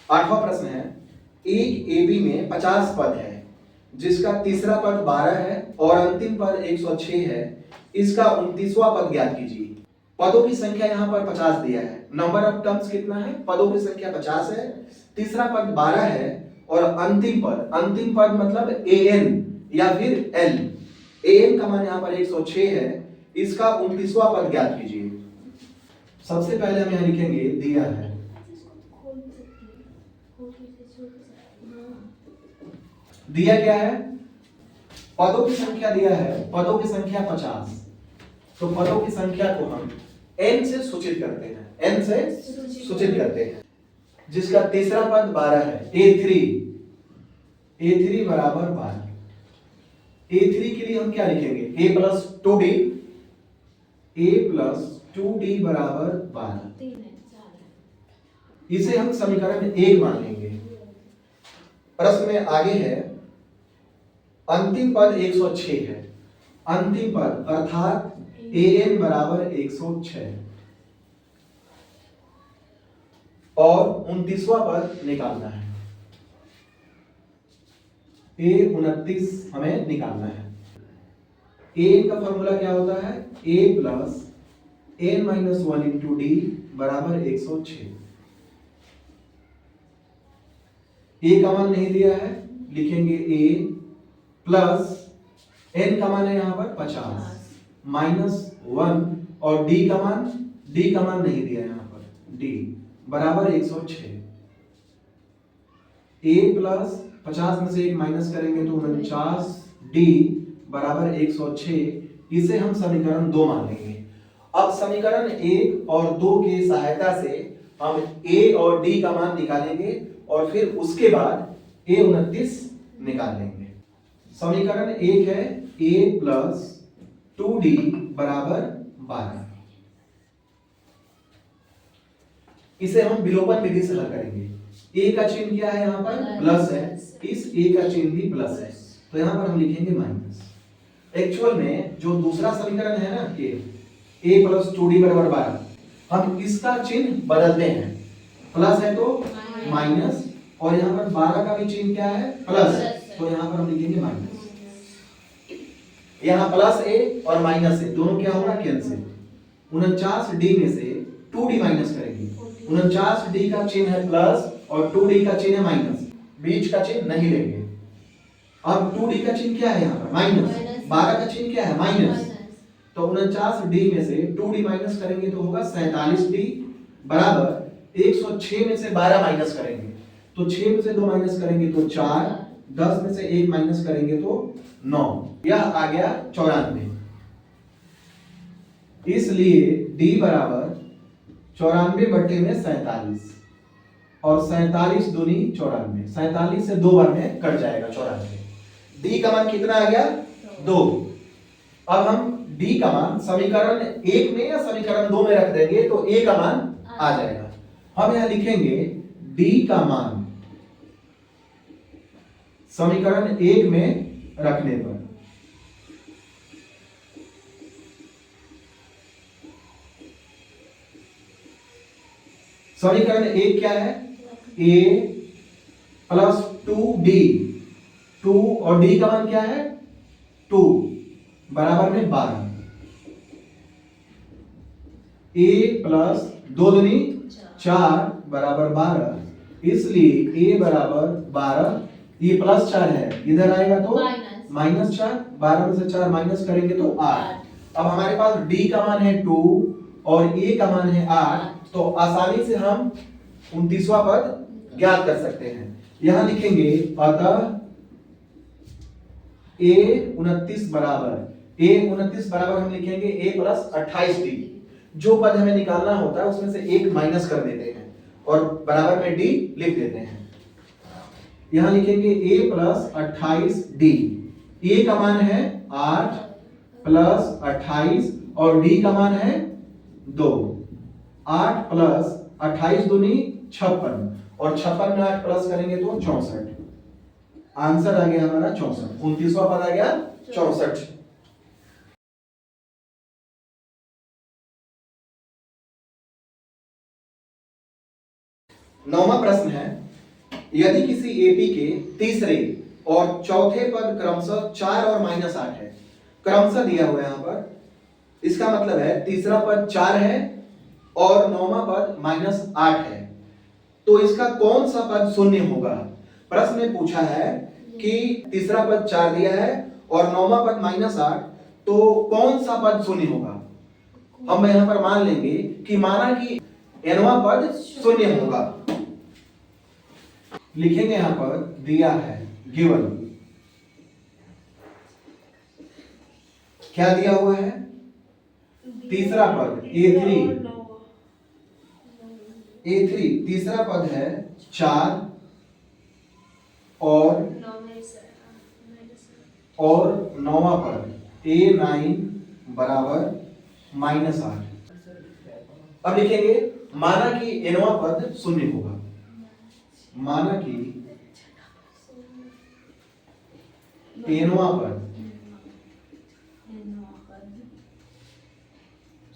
आठवां प्रश्न है, एक एबी में 50 पद है जिसका तीसरा पद 12 है और अंतिम पद 106 है। इसका 29वां पद ज्ञात कीजिए। पदों की संख्या यहाँ पर 50 दिया है। नंबर ऑफ टर्म्स कितना है? पदों की संख्या 50 है, तीसरा पद 12 है और अंतिम पद मतलब an या फिर l। an का मान यहाँ पर 106 है। इसका 29वां पद ज्ञात कीजिए। सबसे पहले हम यहाँ लिखेंगे दिया है, दिया क्या है? पदों की संख्या दिया है, पदों की संख्या 50। तो पदों की संख्या को हम n से सूचित करते हैं, n से सूचित करते हैं, जिसका तीसरा पद 12 है। a3 बराबर 12। a3 के लिए हम क्या लिखेंगे? a प्लस 2d बराबर 12। इसे हम समीकरण 1 मान लेंगे। प्रश्न में आगे है, अंतिम पद 106 है। अंतिम पद अर्थात an बराबर 106 और 29वां पद निकालना है। a29 हमें निकालना है। an का फॉर्मूला क्या होता है? a plus n-1 into D बराबर 106। a का मान नहीं दिया है, लिखेंगे a प्लस n का मान है यहाँ पर 50 -1 और d का मान नहीं दिया यहाँ पर, d बराबर 106। a प्लस 50 में से 1 माइनस करेंगे तो 49d बराबर 106। इसे हम समीकरण 2 मान लेंगे। अब समीकरण 1 और 2 की सहायता से हम a और d का मान निकालेंगे और फिर उसके बाद a29 निकाल लेंगे। समीकरण 1 है a प्लस 2d बराबर 12। इसे हम विलोपन विधि से हल करेंगे। a का चिन्ह क्या है? यहाँ पर प्लस है, इस a का चिन्ह भी प्लस है, तो यहाँ पर हम लिखेंगे माइनस। एक्चुअल में जो दूसरा समीकरण है ना, a प्लस 2d बराबर 12, हम इसका चिन्ह बदलते हैं। प्लस है तो माइनस, और यहाँ पर 12 का भी चिन्ह क्या है? प्लस, तो यहाँ पर हम लिखेंगे माइनस। यहाँ प्लस a और माइनस a दोनों क्या होगा? कैंसिल। 49d में से 2d माइनस करेंगे। 49d का चिन्ह है प्लस और 2d का चिन्ह है माइनस, बीच का चिन्ह नहीं लेंगे। अब 2d का चिन्ह क्या है? यहाँ पर माइनस। 12 का चिन्ह क्या है? माइनस। तो 49d में से 2d माइनस करेंगे तो होगा 47d बराबर 106 में से 12 माइनस करेंगे तो 6 में से 2 माइनस करेंगे तो 4, 10 में से 1 माइनस करेंगे तो 9। यह आ गया 94। इसलिए d बराबर 94 बटे में 47 और 47 दूनी 94। 47 से 2 बार में कट जाएगा 94। d का मान कितना आ गया? 2। अब हम d का मान समीकरण 1 में या समीकरण 2 में रख देंगे तो a का मान आ जाएगा। हम यहां लिखेंगे d का मान समीकरण 1 में रखने पर समीकरण 1 क्या है? a प्लस 2d, 2 और d का मान क्या है? 2 बराबर में 12। a प्लस 2 दूनी 4 बराबर 12। इसलिए a बराबर 12, ये प्लस 4 है, इधर आएगा तो -4। 12 में से 4 माइनस करेंगे तो 8। अब हमारे पास d का मान है 2 और a का मान है 8, तो आसानी से हम 29वां पद ज्ञात कर सकते हैं। यहां लिखेंगे अतः a29 बराबर हम लिखेंगे a प्लस 28d। जो पद हमें निकालना होता है उसमें से 1 माइनस कर देते हैं और बराबर में d लिख देते हैं। यहां लिखेंगे a प्लस 28d। a का मान है 8 प्लस 28 और d का मान है 2। 8 प्लस 28 दूनी 56 और 56 में 8 प्लस करेंगे तो 64। आंसर आ गया हमारा 64। 29वां पद आ गया 64। 9वां प्रश्न है, यदि किसी एपी के तीसरे और चौथे पद क्रमशः 4 और -8 है, क्रमशः दिया हुआ है यहाँ पर, इसका मतलब है तीसरा पद 4 है और नौवां पद -8 है, तो इसका कौन सा पद शून्य होगा। प्रश्न में पूछा है कि तीसरा पद 4 दिया है और नौवां पद -8, तो कौन सा पद शून्य होगा। हम यहां पर मान लेंगे कि माना कि nवां पद शून्य होगा, लिखेंगे यहां पर दिया है गिवन, क्या दिया हुआ है, तीसरा पद A3 तीसरा पद है 4 और नौवां पद A9 बराबर -8। अब लिखेंगे माना कि nवां पद शून्य होगा, माना कि nवां पद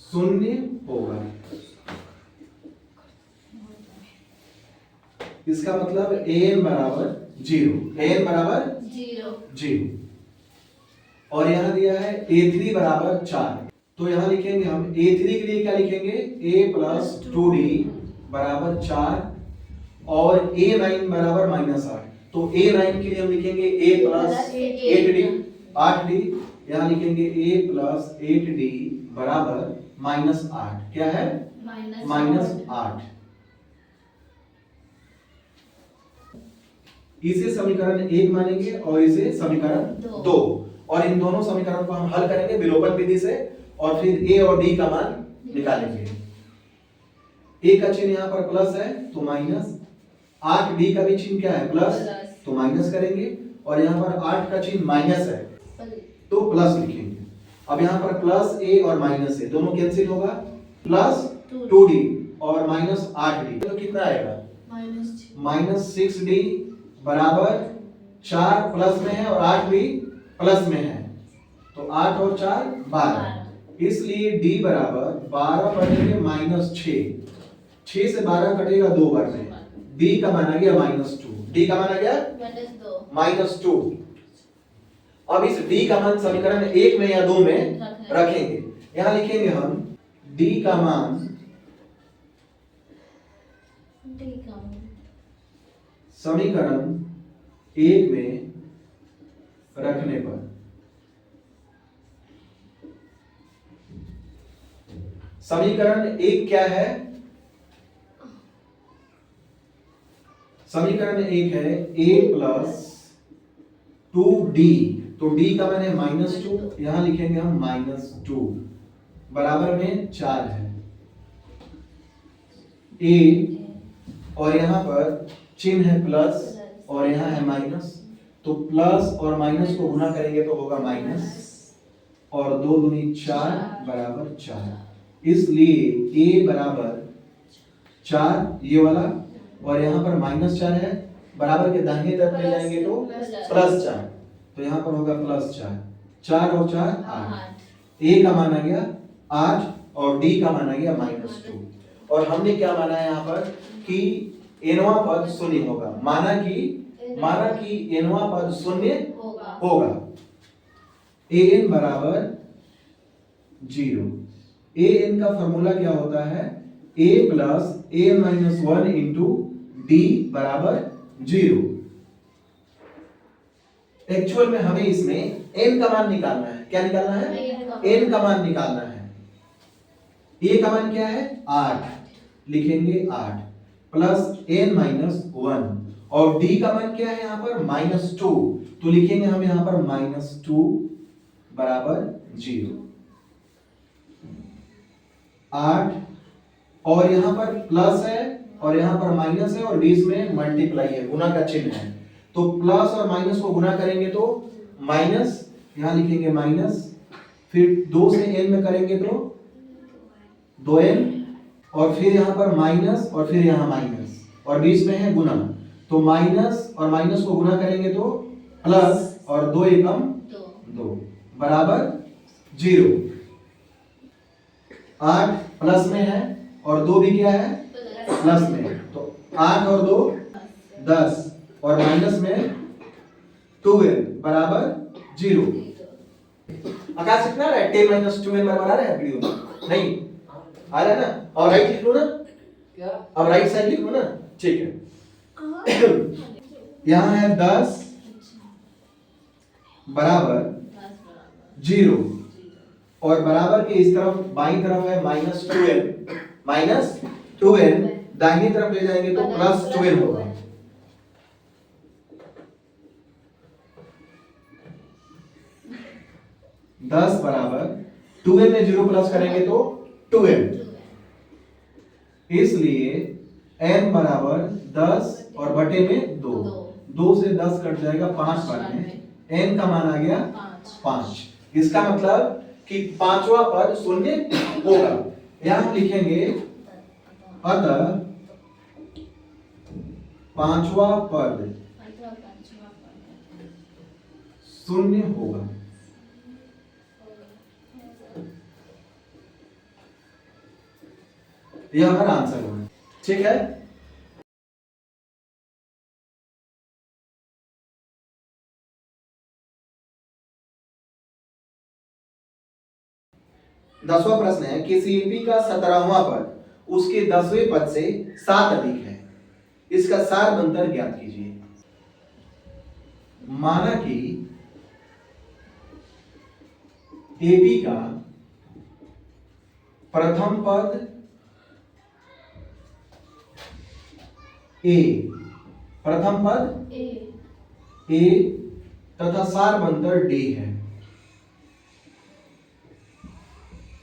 शून्य होगा, इसका मतलब an बराबर 0 और यहां दिया है A3 बराबर 4, तो यहां लिखेंगे हम A3 के लिए क्या लिखेंगे, A + 2D बराबर 4 और A9 बराबर -8, तो A9 के लिए हम लिखेंगे A + 8D, यहां लिखेंगे A + 8D बराबर -8, क्या है -8। इसे समीकरण 1 मानेंगे और इसे समीकरण 2, और इन दोनों समीकरण को हम हल करेंगे विलोपन विधि से और फिर A और D का मान निकालेंगे। A का चिन्ह यहाँ पर प्लस है तो माइनस, 8D का भी चिन्ह क्या है प्लस, तो माइनस करेंगे, और यहाँ पर 8 का चिन्ह माइनस है तो प्लस लिखेंगे। अब यहाँ पर प्लस A और माइनस A दोनों कैंसिल होगा, प्लस 2D और -8D, तो कितना आएगा -6D बराबर 4 प्लस में है और 8 भी प्लस में है, तो 8 और 4 12, इसलिए D बराबर 12 बनेंगे -6, 6 से 12 कटेगा 2 बार में, D का मान आ गया -2, D का मान आ गया -2। अब इस D का मान समीकरण 1 में या 2 में रखेंगे, यहां लिखेंगे हम D का मान समीकरण 1 में रखने पर समीकरण 1 क्या है, समीकरण 1 है A + 2D, तो D का मान है -2, यहां लिखेंगे हम -2 बराबर में 4 है A, और यहां पर चिन्ह है प्लस और यहां है माइनस, तो प्लस और माइनस को गुना करेंगे तो होगा माइनस, और 2 दूनी 4 बराबर 4, इसलिए A बराबर 4 ये वाला, और यहाँ पर -4 है, बराबर के दाहिने तरफ ले जाएंगे तो +4, तो यहाँ पर होगा +4, 4 और 4 8, A का मान आ गया 8 और D का मान आ गया -2, और हमने क्या माना है यहाँ पर कि nवां पद शून्य होगा, माना कि nवां पद शून्य होगा। an बराबर 0, an का फॉर्मूला क्या होता है, A + an - 1 इंटू D बराबर 0। एक्चुअल में हमें इसमें n का मान निकालना है, क्या निकालना है, n का मान निकालना है। A का मान क्या है 8, लिखेंगे 8 प्लस n - 1, और D का मान क्या है यहाँ पर -2, तो लिखेंगे हम यहाँ पर -2 बराबर 0, 8 और यहाँ पर प्लस है और यहाँ पर माइनस है और बीच में मल्टीप्लाई है, गुना का चिन्ह है, तो प्लस और माइनस को गुना करेंगे तो माइनस, यहाँ लिखेंगे माइनस, फिर 2 से n में करेंगे तो 2n, और फिर यहाँ पर माइनस और फिर यहाँ माइनस और बीच में है गुना, तो माइनस और माइनस को गुना करेंगे तो प्लस, और 2 एकम 2 बराबर 0। 8 प्लस में है और 2 भी क्या है प्लस में है, तो 8 और 2 10 और माइनस में 2n बराबर 0। आकाश कितना आ रहा है? 10 माइनस 2n बराबर आ रहा है वीडियो में? नहीं आ रहा है ना? और राइट लिख लो ना क्या? अब राइट साइड लिख लो ना, ठीक है। यहाँ है 10 बराबर 0 और बराबर के इस तरफ बाईं तरफ है माइनस 2n दाहिनी तरफ ले जाएंगे तो प्लस 2n होगा। दस बराबर 2n में 0 प्लस करेंगे तो 2n, इसलिए n बराबर 10 और बटे में 2 से 10 कट जाएगा 5 बार में, n का मान आ गया 5। इसका मतलब कि पांचवा पद शून्य होगा। यहां हम लिखेंगे अतः पांचवा पद शून्य होगा। यह हमारा आंसर होगा, ठीक है। दसवां प्रश्न है किसी एपी का 17वां पद उसके 10वें पद से 7 अधिक है, इसका सार अंतर ज्ञात कीजिए। माना कि एपी का प्रथम पद ए, प्रथम पद ए तथा सार अंतर डी है,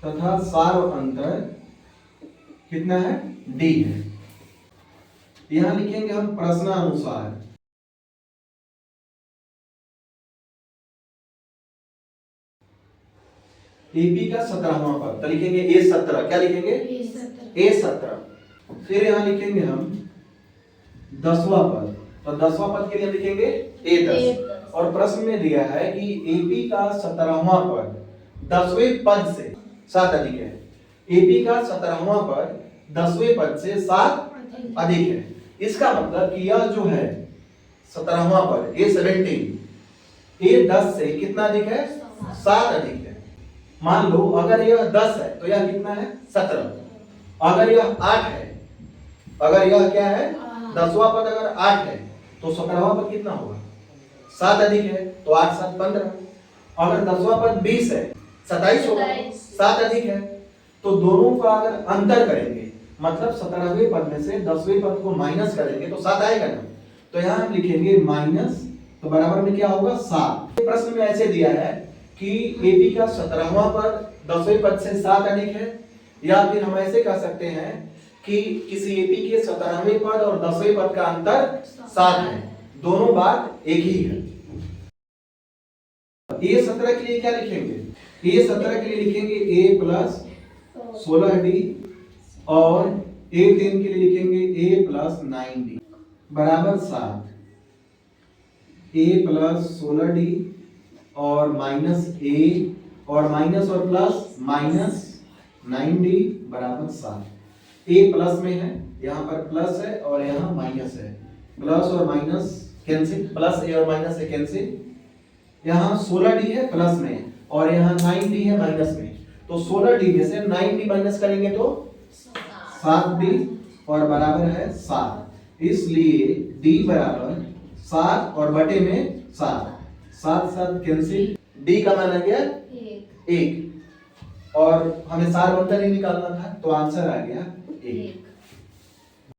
तथा सार अंतर कितना है? डी है। यहां लिखेंगे हम प्रश्नानुसार एपी का 17वां पद, तो लिखेंगे A17। क्या लिखेंगे? A17। फिर यहां लिखेंगे हम 10वां पद, तो 10वां पद के लिए लिखेंगे A10। और प्रश्न में दिया है कि एपी का 17वां पद 10वें पद से 7 अधिक है। एपी का 17वां पद 10वें पद से 7 अधिक है। इसका मतलब कि यह जो है 17वां पद A17 A10 से कितना अधिक है? 7 अधिक है। मान लो अगर यह 10 है तो यह कितना है? 17। अगर यह 8 है, अगर यह क्या है? 10वां पद अगर 8 है तो 17वां पद कितना होगा? 7 अधिक है, तो 8 7 15। अगर 10वां पद 20 है 27 होगा, 7 अधिक है। तो दोनों का अगर अंतर करेंगे मतलब 17वें पद में से 10वें पद को माइनस करेंगे तो 7 आएगा ना। तो यहां हम लिखेंगे माइनस, तो बराबर में क्या होगा? 7। प्रश्न में ऐसे दिया है कि एपी का 17वां पद 10वें पद से 7 अधिक है, या फिर हम ऐसे कह सकते हैं कि किसी एपी के 17वें पद और 10वें पद का अंतर 7 है। दोनों बात एक ही है। A17 के लिए क्या लिखेंगे? A17 के लिए लिखेंगे A प्लस 16D और A10 के लिए लिखेंगे A प्लस 9D बराबर 7। A प्लस 16D और माइनस A और माइनस और प्लस माइनस 9D बराबर 7। A प्लस में है, यहाँ पर प्लस है और यहाँ माइनस है। प्लस और माइनस कैंसिल, प्लस A और माइनस A कैंसिल। यहाँ 16D है प्लस में और यहाँ 9D है माइनस में, तो 16D में से 9D माइनस करेंगे तो 7D और बराबर है 7। इसलिए D बराबर 7 और बटे में 7, 7 7 कैंसिल, D का मान आ गया 1 और हमें सार अंतर ही निकालना था, तो आंसर आ गया 1।